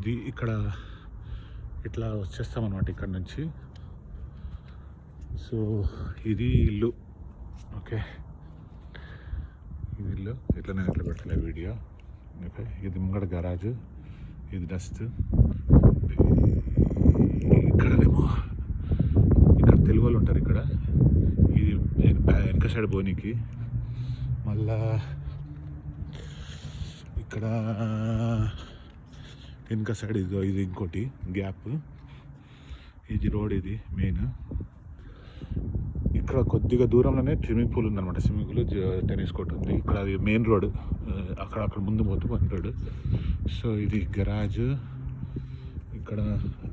ఇది ఇక్కడ ఇట్లా వచ్చేస్తామన్నమాట ఇక్కడ నుంచి. సో ఇది ఇల్లు. ఓకే, ఇది ఇల్లు. ఇట్లా నేను ఇట్లా పెట్టలే వీడియో. ఓకే, ఇది ముంగడ గరాజు, ఇది డస్ట్. ఇక్కడనేమో ఇక్కడ తెలుగు వాళ్ళు ఉంటారు. ఇక్కడ ఇది వెనక సైడ్ బోనికి. మళ్ళా ఇక్కడ వెనక సైడ్ ఇది ఇంకోటి గ్యాప్. ఇది రోడ్, ఇది మెయిన్. ఇక్కడ కొద్దిగా దూరంలోనే స్విమ్మింగ్ పూల్ ఉందన్నమాట. స్విమ్మింగ్ పూల్, టెన్నిస్ కోర్ట్ ఉంది. ఇక్కడ అది మెయిన్ రోడ్. అక్కడ ముందు పోతే మెయిన్ రోడ్. సో ఇది గరాజ్. ఇక్కడ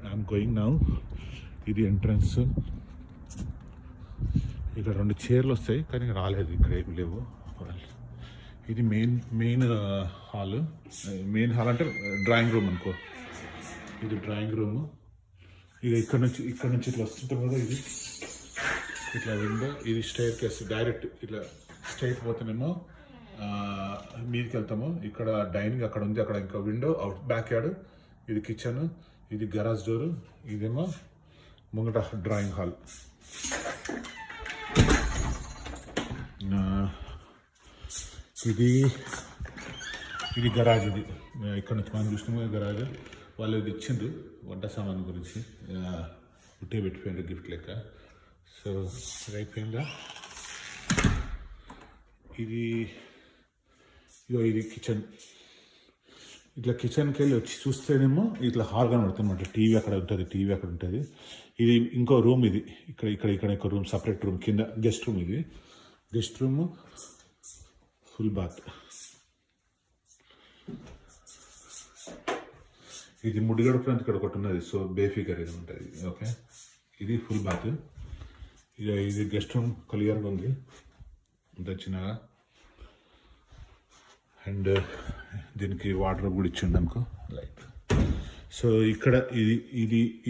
ఐఎమ్ గోయింగ్ నౌ. ఇది ఎంట్రన్స్. ఇక్కడ 2 చైర్లు వస్తాయి కానీ రాలేదు, ఇక్కడ ఏమి లేవు. ఇది మెయిన్ హాల్. మెయిన్ హాల్ అంటే డ్రాయింగ్ రూమ్ అనుకో. ఇది డ్రాయింగ్ రూమ్. ఇక ఇక్కడ నుంచి ఇట్లా వస్తుంటాం కదా, ఇది ఇట్లా విండో. ఇది స్టైర్ కేస్. డైరెక్ట్ ఇట్లా స్ట్రైట్ పోతేనేమో మీదకి వెళ్తాము. ఇక్కడ డైనింగ్ అక్కడ ఉంది, అక్కడ ఇంకా విండో, అవుట్ బ్యాక్ యార్డ్. ఇది కిచెన్, ఇది గరాజ్ డోరు, ఇదేమో ముంగట డ్రాయింగ్ హాల్. ఇది గరాజ్. ఇది ఇక్కడ నుంచి మనం చూసినాము గరాజ్. వాళ్ళు ఇది ఇచ్చిండ్రు వంట సామాన్ గురించి, ఉట్టే పెట్టిపోయిండ్రు గిఫ్ట్ లెక్క. సో అయిపోయిందా. ఇది కిచెన్. ఇట్లా కిచెన్కి వెళ్ళి వచ్చి చూస్తేనేమో ఇట్లా హాల్ కనబడుతుంది అనమాట. టీవీ అక్కడ ఉంటుంది. ఇది ఇంకో రూమ్. ఇది ఇక్కడ ఒక రూమ్, సపరేట్ రూమ్ కింద గెస్ట్ రూమ్. ఇది గెస్ట్ రూమ్, ఫుల్ బాత్. ఇది ముడిగడుపులంత ఇక్కడ ఒకటి ఉన్నది. సో బేఫిగర్ ఇది ఉంటుంది. ఓకే, ఇది ఫుల్ బాత్. ఇది గెస్ట్ రూమ్ క్లియర్గా ఉంది, అంత చిన్నగా. అండ్ దీనికి వాటర్ కూడా ఇచ్చిండు అనుకో, లైక్. సో ఇక్కడ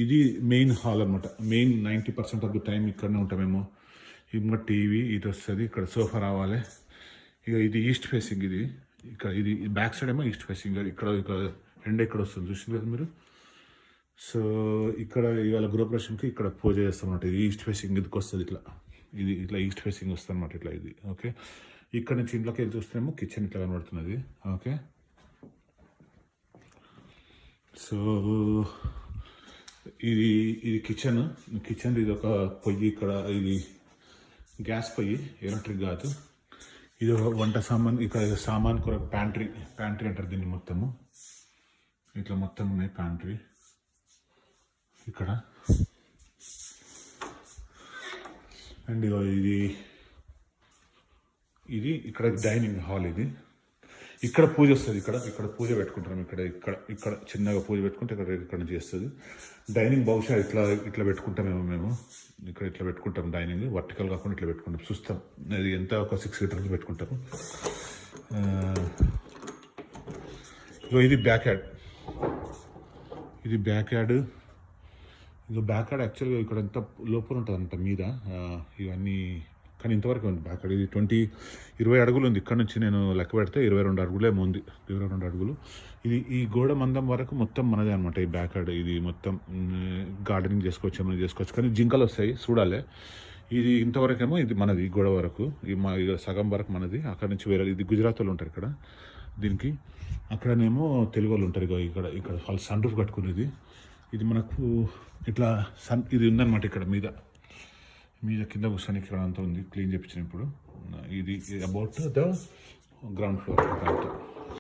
ఇది మెయిన్ హాల్ అనమాట. మెయిన్ 90% ఆఫ్ ది టైం ఇక్కడనే ఉంటామేమో. ఇంకా టీవీ ఇది వస్తుంది. ఇక్కడ సోఫా రావాలి. ఇక ఇది ఈస్ట్ ఫేసింగ్. ఇది బ్యాక్ సైడ్ ఏమో ఈస్ట్ ఫేసింగ్. ఇక్కడ ఎండ ఇక్కడ వస్తుంది, చూసింది కదా మీరు. సో ఇక్కడ ఇవాళ గృహప్రవేశంకి ఇక్కడ పూజ చేస్తాం అనమాట. ఇది ఈస్ట్ ఫేసింగ్ ఇదికి వస్తుంది. ఇట్లా ఈస్ట్ ఫేసింగ్ వస్తుంది అనమాట. ఇట్లా ఇది. ఓకే, ఇక్కడ నుంచి ఇంట్లోకి వెళ్ళి చూస్తేమో కిచెన్ ఇట్లా కనబడుతున్నది. ఓకే, సో ఇది కిచెన్. ఇది ఒక పొయ్యి. ఇక్కడ ఇది గ్యాస్ పొయ్యి, ఎలక్ట్రిక్ కాదు. ఇది ఒక వంట సామాన్. ఇక్కడ సామాన్ కొరకు ప్యాంట్రీ అంటారు దీన్ని. మొత్తము ఇట్లా మొత్తం ఉన్నాయి ప్యాంట్రీ ఇక్కడ. అండ్ ఇది ఇక్కడ డైనింగ్ హాల్. ఇక్కడ పూజ వస్తుంది. ఇక్కడ పూజ పెట్టుకుంటాం. ఇక్కడ చిన్నగా పూజ పెట్టుకుంటే ఇక్కడ నుంచి చేస్తుంది. డైనింగ్ బహుశా ఇట్లా పెట్టుకుంటామేమో మేము. ఇక్కడ ఇట్లా పెట్టుకుంటాం డైనింగ్. వర్టికల్ కాకుండా ఇట్లా పెట్టుకుంటాం. చూస్తాం అది ఎంత, ఒక 6 లీటర్లు పెట్టుకుంటాము. ఇది బ్యాక్ యార్డ్. బ్యాక్ యార్డ్ యాక్చువల్గా ఇక్కడ ఎంత లోపల ఉంటుంది అంత మీద ఇవన్నీ. కానీ ఇంతవరకు ఉంది బ్యాక్ యార్డ్. ఇది 20 అడుగులు ఉంది. ఇక్కడ నుంచి నేను లెక్క పెడితే 22 అడుగులేమో ఉంది. 22 అడుగులు. ఈ గోడ మందం వరకు మొత్తం మనదే అనమాట ఈ బ్యాక్ యార్డ్. ఇది మొత్తం గార్డెనింగ్ చేసుకోవచ్చు, ఏమైనా చేసుకోవచ్చు. కానీ జింకలు వస్తాయి, చూడాలి. ఇది ఇంతవరకేమో ఇది మనది. గోడ వరకు సగం వరకు మనది. అక్కడ నుంచి వేరే, ఇది గుజరాత్ వాళ్ళు ఉంటారు ఇక్కడ దీనికి. అక్కడనేమో తెలుగు వాళ్ళు ఉంటారు. ఇక్కడ వాళ్ళు సన్ రూఫ్ కట్టుకునేది. ఇది మనకు ఇట్లా ఇది ఉందన్నమాట. ఇక్కడ మీద కింద కూర్చొని ఇక్కడ అంతా ఉంది. క్లీన్ చేయించిన ఇప్పుడు. ఇది అబౌట్ ద గ్రౌండ్ ఫ్లోర్ అంతా.